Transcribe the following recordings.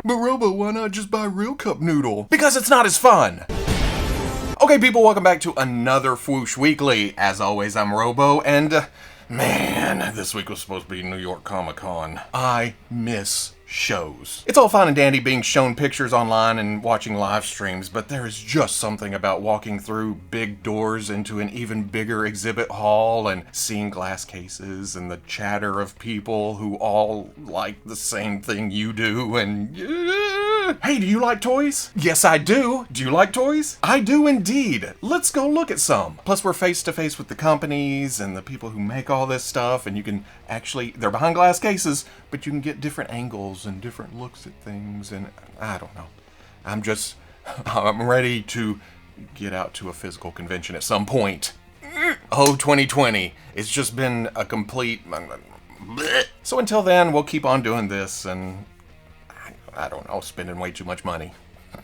But Robo, why not just buy real cup noodle? Because it's not as fun! Okay people, welcome back to another Fwoosh Weekly. As always, I'm Robo, and man, this week was supposed to be New York Comic Con. I miss shows. It's all fine and dandy being shown pictures online and watching live streams, but there is just something about walking through big doors into an even bigger exhibit hall and seeing glass cases and the chatter of people who all like the same thing you do and... Hey, do you like toys? Yes, I do. Do you like toys? I do indeed. Let's go look at some. Plus, we're face to face with the companies and the people who make all this stuff, and you can actually, they're behind glass cases, but you can get different angles and different looks at things, and I don't know. I'm ready to get out to a physical convention at some point. Oh, 2020. It's just been a complete... So until then, we'll keep on doing this, and... I don't know, spending way too much money.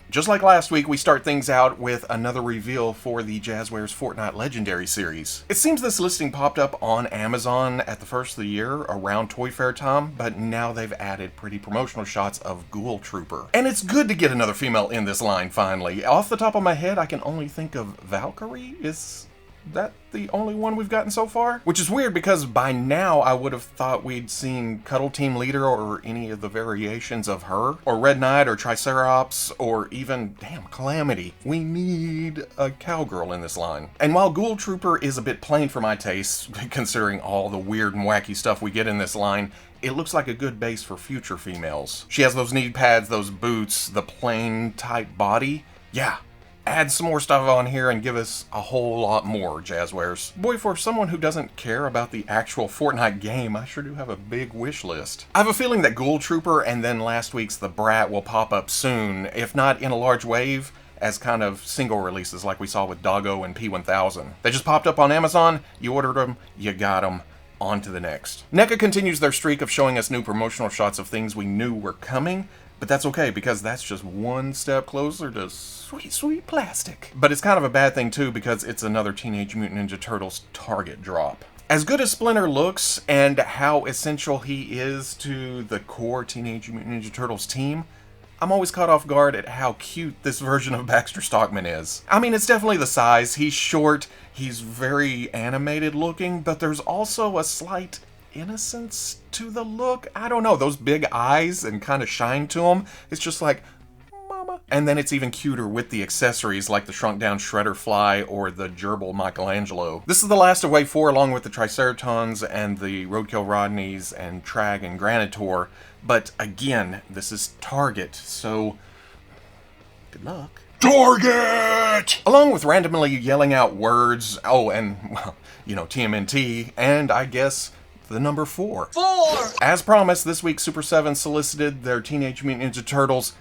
Just like last week, we start things out with another reveal for the Jazwares Fortnite Legendary Series. It seems this listing popped up on Amazon at the first of the year, around Toy Fair time, but now they've added pretty promotional shots of Ghoul Trooper. And it's good to get another female in this line, finally. Off the top of my head, I can only think of Valkyrie. Is that the only one we've gotten so far? Which is weird because by now I would have thought we'd seen Cuddle Team Leader or any of the variations of her, or Red Knight or Triceratops, or even, damn, Calamity. We need a cowgirl in this line. And while Ghoul Trooper is a bit plain for my taste, considering all the weird and wacky stuff we get in this line, it looks like a good base for future females. She has those knee pads, those boots, the plain tight body. Yeah. Add some more stuff on here and give us a whole lot more, Jazwares. Boy, for someone who doesn't care about the actual Fortnite game, I sure do have a big wish list. I have a feeling that Ghoul Trooper and then last week's The Brat will pop up soon, if not in a large wave, as kind of single releases like we saw with Doggo and P1000. They just popped up on Amazon, you ordered them, you got them. On to the next. NECA continues their streak of showing us new promotional shots of things we knew were coming, but that's okay because that's just one step closer to sweet, sweet plastic. But it's kind of a bad thing too because it's another Teenage Mutant Ninja Turtles Target drop. As good as Splinter looks and how essential he is to the core Teenage Mutant Ninja Turtles team, I'm always caught off guard at how cute this version of Baxter Stockman is. I mean, it's definitely the size. He's short, he's very animated looking, but there's also a slight innocence to the look. I don't know, those big eyes and kind of shine to him. It's just like, mama. And then it's even cuter with the accessories like the shrunk down Shredder Fly or the gerbil Michelangelo. This is the last of Wave 4 along with the Triceratons and the Roadkill Rodneys and Trag and Granitor. But again, this is Target, so good luck. Target! Along with randomly yelling out words, oh, and, well, you know, TMNT, and I guess the number 4. 4! As promised, this week Super7 solicited their Teenage Mutant Ninja Turtles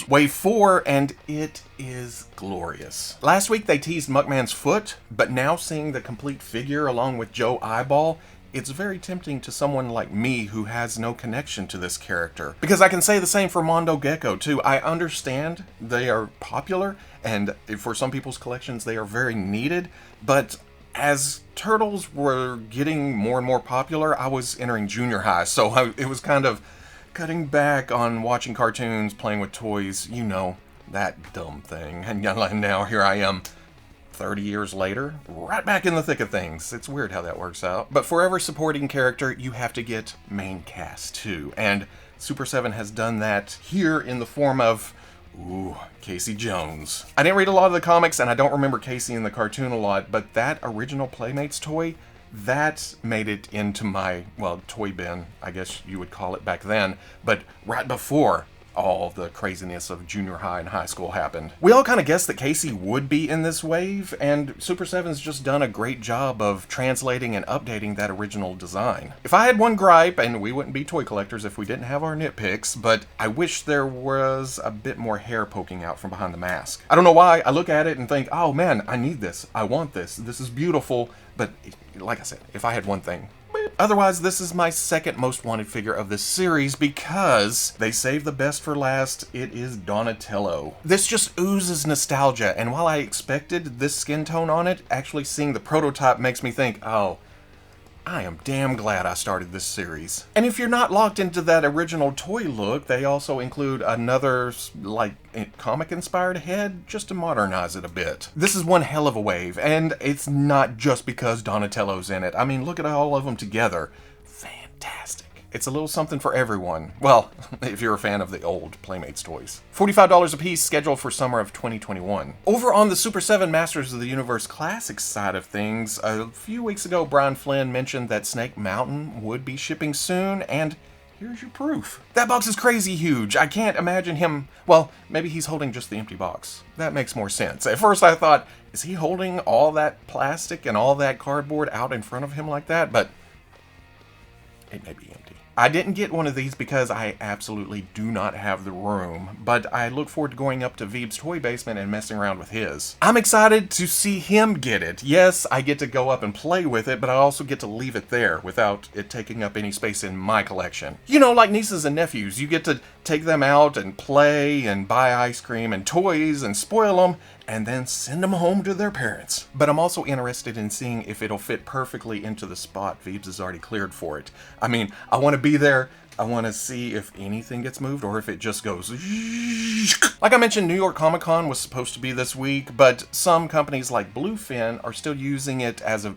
Wave 4, and it is glorious. Last week they teased Muckman's foot, but now seeing the complete figure along with Joe Eyeball, it's very tempting to someone like me who has no connection to this character. Because I can say the same for Mondo Gecko too. I understand they are popular, and for some people's collections they are very needed, but as Turtles were getting more and more popular, I was entering junior high, so it was kind of cutting back on watching cartoons, playing with toys, you know, that dumb thing. And now here I am, 30 years later, right back in the thick of things. It's weird how that works out. But for every supporting character, you have to get main cast too. And Super7 has done that here in the form of, ooh, Casey Jones. I didn't read a lot of the comics, and I don't remember Casey in the cartoon a lot, but that original Playmates toy, that made it into my, well, toy bin, I guess you would call it back then, but right before all the craziness of junior high and high school happened. We all kind of guessed that Casey would be in this wave, and Super7's just done a great job of translating and updating that original design. If I had one gripe, and we wouldn't be toy collectors if we didn't have our nitpicks, but I wish there was a bit more hair poking out from behind the mask. I don't know why, I look at it and think, oh man, I need this, I want this is beautiful, but like I said, if I had one thing, Otherwise, this is my second most wanted figure of this series because they saved the best for last. It is Donatello. This just oozes nostalgia, and while I expected this skin tone on it, actually seeing the prototype makes me think, oh, I am damn glad I started this series. And if you're not locked into that original toy look, they also include another, like, comic-inspired head just to modernize it a bit. This is one hell of a wave, and it's not just because Donatello's in it. I mean, look at all of them together. Fantastic. It's a little something for everyone. Well, if you're a fan of the old Playmates toys. $45 a piece, scheduled for summer of 2021. Over on the Super 7 Masters of the Universe Classics side of things, a few weeks ago, Brian Flynn mentioned that Snake Mountain would be shipping soon, and here's your proof. That box is crazy huge. I can't imagine him... Well, maybe he's holding just the empty box. That makes more sense. At first I thought, is he holding all that plastic and all that cardboard out in front of him like that? But it may be empty. I didn't get one of these because I absolutely do not have the room, but I look forward to going up to Veeb's toy basement and messing around with his. I'm excited to see him get it. Yes, I get to go up and play with it, but I also get to leave it there without it taking up any space in my collection. You know, like nieces and nephews, you get to take them out and play and buy ice cream and toys and spoil them, and then send them home to their parents. But I'm also interested in seeing if it'll fit perfectly into the spot Veebs has already cleared for it. I mean, I want to be there. I want to see if anything gets moved or if it just goes... Like I mentioned, New York Comic Con was supposed to be this week, but some companies like Bluefin are still using it as a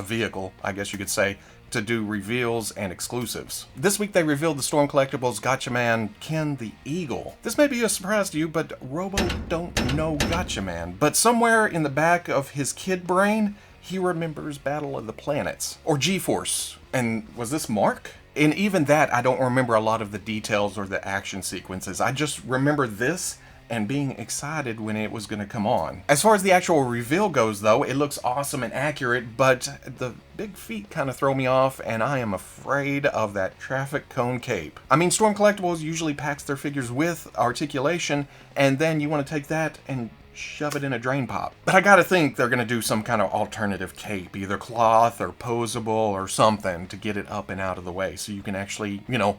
vehicle, I guess you could say, to do reveals and exclusives. This week they revealed the Storm Collectibles Gatchaman Ken the Eagle. This may be a surprise to you, but Robo don't know Gatchaman. But somewhere in the back of his kid brain, he remembers Battle of the Planets. Or G-Force. And was this Mark? And even that, I don't remember a lot of the details or the action sequences. I just remember this and being excited when it was going to come on. As far as the actual reveal goes though, it looks awesome and accurate, but the big feet kind of throw me off, and I am afraid of that traffic cone cape. I mean, Storm Collectibles usually packs their figures with articulation, and then you want to take that and shove it in a drain pop. But I gotta think they're gonna do some kind of alternative cape, either cloth or posable or something to get it up and out of the way so you can actually, you know,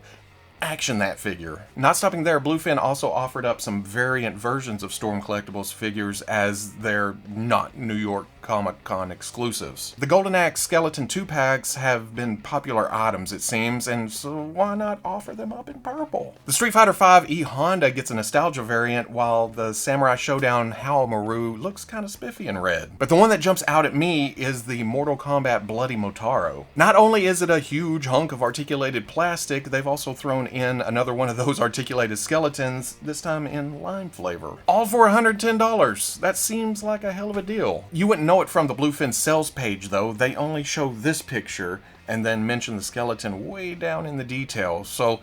action that figure. Not stopping there, Bluefin also offered up some variant versions of Storm Collectibles figures as their not New York Comic Con exclusives. The Golden Axe Skeleton 2-packs have been popular items, it seems, and so why not offer them up in purple? The Street Fighter V E Honda gets a nostalgia variant, while the Samurai Showdown Howlmaru looks kind of spiffy in red. But the one that jumps out at me is the Mortal Kombat Bloody Motaro. Not only is it a huge hunk of articulated plastic, they've also thrown in another one of those articulated skeletons, this time in lime flavor. All for $110. That seems like a hell of a deal. You wouldn't know it from the Bluefin sales page though. They only show this picture and then mention the skeleton way down in the details. So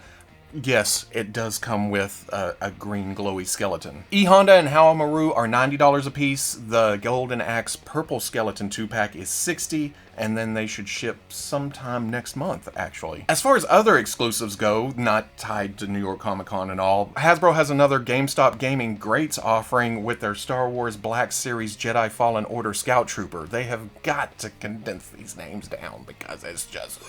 yes, it does come with a green glowy skeleton. E-Honda and Howlmaru are $90 a piece. The Golden Axe Purple Skeleton 2-pack is $60, and then they should ship sometime next month, actually. As far as other exclusives go, not tied to New York Comic Con and all, Hasbro has another GameStop Gaming Greats offering with their Star Wars Black Series Jedi Fallen Order Scout Trooper. They have got to condense these names down because it's just...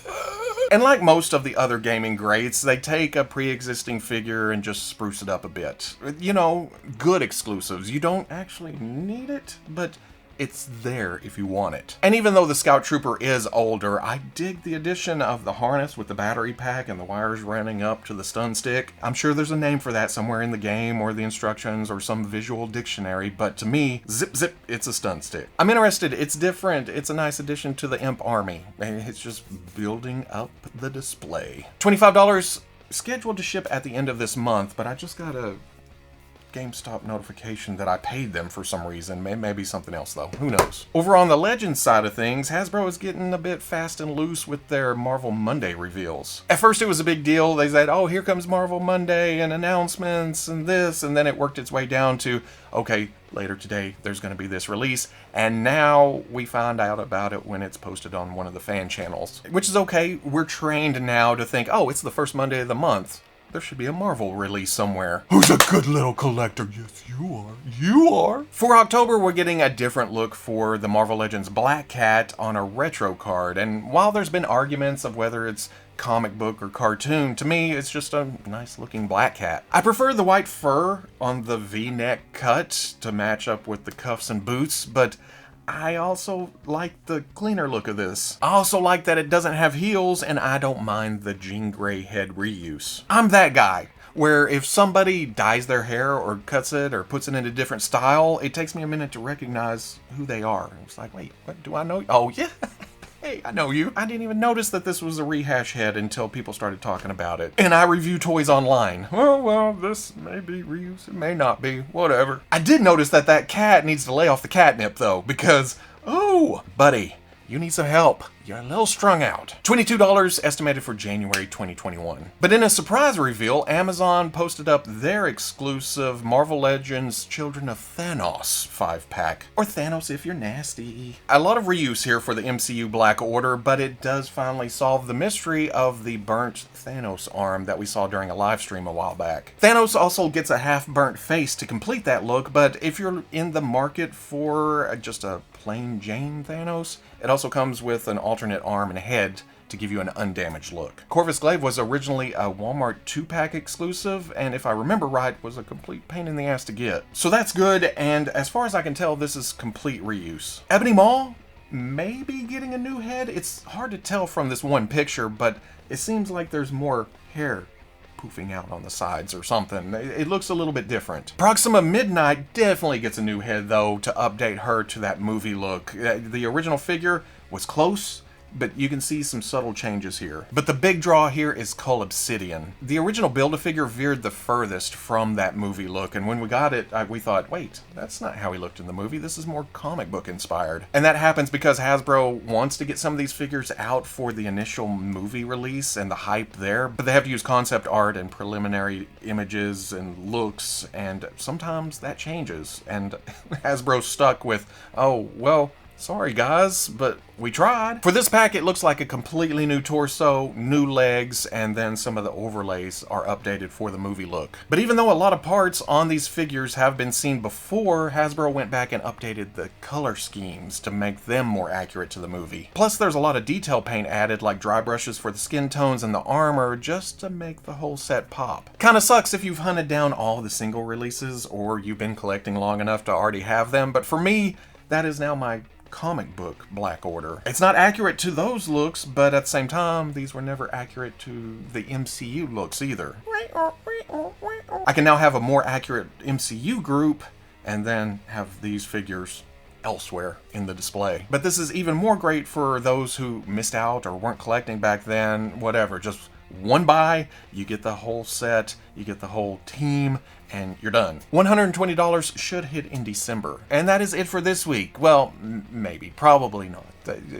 And like most of the other gaming greats, they take a pre-existing figure and just spruce it up a bit. You know, good exclusives. You don't actually need it, but it's there if you want it. And even though the Scout Trooper is older, I dig the addition of the harness with the battery pack and the wires running up to the stun stick. I'm sure there's a name for that somewhere in the game or the instructions or some visual dictionary, but to me, zip zip, it's a stun stick. I'm interested, it's different, it's a nice addition to the Imp army, and it's just building up the display. $25, scheduled to ship at the end of this month, but I just got a GameStop notification that I paid them for some reason. Maybe something else though, who knows. Over on the Legends side of things, Hasbro is getting a bit fast and loose with their Marvel Monday reveals. At first it was a big deal. They said, oh, here comes Marvel Monday and announcements and this, and then it worked its way down to, okay, later today there's going to be this release, and now we find out about it when it's posted on one of the fan channels. Which is okay, we're trained now to think, oh, it's the first Monday of the month. There should be a Marvel release somewhere. Who's a good little collector? Yes, you are. You are. For October, we're getting a different look for the Marvel Legends Black Cat on a retro card. And while there's been arguments of whether it's comic book or cartoon, to me, it's just a nice looking black cat. I prefer the white fur on the V-neck cut to match up with the cuffs and boots, but I also like the cleaner look of this. I also like that it doesn't have heels, and I don't mind the Jean Grey head reuse. I'm that guy, where if somebody dyes their hair or cuts it or puts it in a different style, it takes me a minute to recognize who they are. It's like, wait, what, do I know you? Oh, yeah. Hey, I know you. I didn't even notice that this was a rehash head until people started talking about it. And I review toys online. Oh, well, this may be reuse, it may not be, whatever. I did notice that that cat needs to lay off the catnip, though, because, oh, buddy, you need some help. You're a little strung out. $22 estimated for January 2021. But in a surprise reveal, Amazon posted up their exclusive Marvel Legends Children of Thanos 5-pack. Or Thanos if you're nasty. A lot of reuse here for the MCU Black Order, but it does finally solve the mystery of the burnt Thanos arm that we saw during a live stream a while back. Thanos also gets a half-burnt face to complete that look, but if you're in the market for just a plain Jane Thanos, it also comes with an alternate arm and head to give you an undamaged look. Corvus Glaive was originally a Walmart 2-pack exclusive, and if I remember right, was a complete pain in the ass to get. So that's good, and as far as I can tell, this is complete reuse. Ebony Maw may be getting a new head. It's hard to tell from this one picture, but it seems like there's more hair poofing out on the sides or something. It looks a little bit different. Proxima Midnight definitely gets a new head, though, to update her to that movie look. The original figure was close, but you can see some subtle changes here. But the big draw here is Cull Obsidian. The original Build-A-Figure veered the furthest from that movie look, and when we got it, we thought, wait, that's not how he looked in the movie. This is more comic book inspired. And that happens because Hasbro wants to get some of these figures out for the initial movie release and the hype there, but they have to use concept art and preliminary images and looks, and sometimes that changes. And Hasbro's stuck with, oh, well, sorry guys, but we tried. For this pack, it looks like a completely new torso, new legs, and then some of the overlays are updated for the movie look. But even though a lot of parts on these figures have been seen before, Hasbro went back and updated the color schemes to make them more accurate to the movie. Plus, there's a lot of detail paint added, like dry brushes for the skin tones and the armor, just to make the whole set pop. Kinda sucks if you've hunted down all the single releases, or you've been collecting long enough to already have them, but for me, that is now my comic book Black Order. It's not accurate to those looks, but at the same time, these were never accurate to the MCU looks either. I can now have a more accurate MCU group and then have these figures elsewhere in the display. But this is even more great for those who missed out or weren't collecting back then, whatever. Just one buy, you get the whole set, you get the whole team, and you're done. $120 should hit in December. And that is it for this week. Well, maybe, probably not.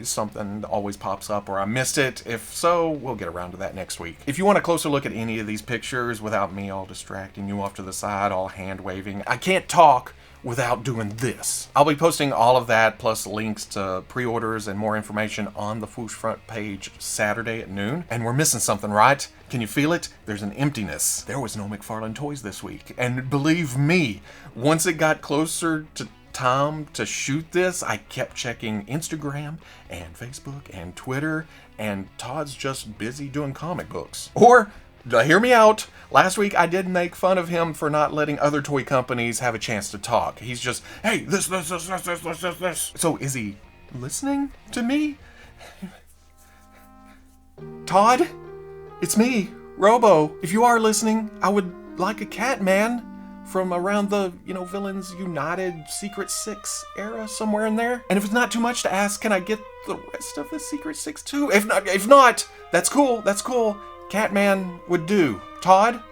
Something always pops up or I missed it. If so, we'll get around to that next week. If you want a closer look at any of these pictures without me all distracting you off to the side, all hand waving, I can't talk without doing this. I'll be posting all of that, plus links to pre-orders and more information on the Fwoosh front page Saturday at noon. And we're missing something, right? Can you feel it? There's an emptiness. There was no McFarlane toys this week. And believe me, once it got closer to time to shoot this, I kept checking Instagram and Facebook and Twitter, and Todd's just busy doing comic books. Or, hear me out, last week I did make fun of him for not letting other toy companies have a chance to talk. He's just, hey, this. So is he listening to me? Todd? It's me, Robo. If you are listening, I would like a Gatchaman from around the, Villains United Secret Six era, somewhere in there. And if it's not too much to ask, can I get the rest of the Secret Six too? If not, that's cool. Gatchaman would do. Todd?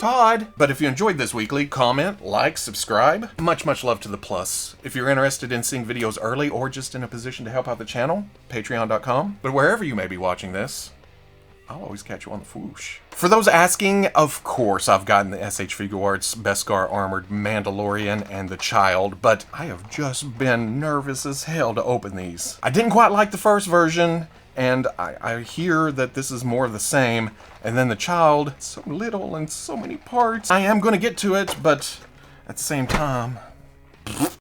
But if you enjoyed this weekly, comment, like, subscribe. Much love to the plus. If you're interested in seeing videos early or just in a position to help out the channel, patreon.com. But wherever you may be watching this, I'll always catch you on the Fwoosh. For those asking, of course, I've gotten the SH Figuarts Beskar Armored Mandalorian and the Child, but I have just been nervous as hell to open these. I didn't quite like the first version, and I hear that this is more of the same, and then the Child, so little and so many parts. I am going to get to it, but at the same time,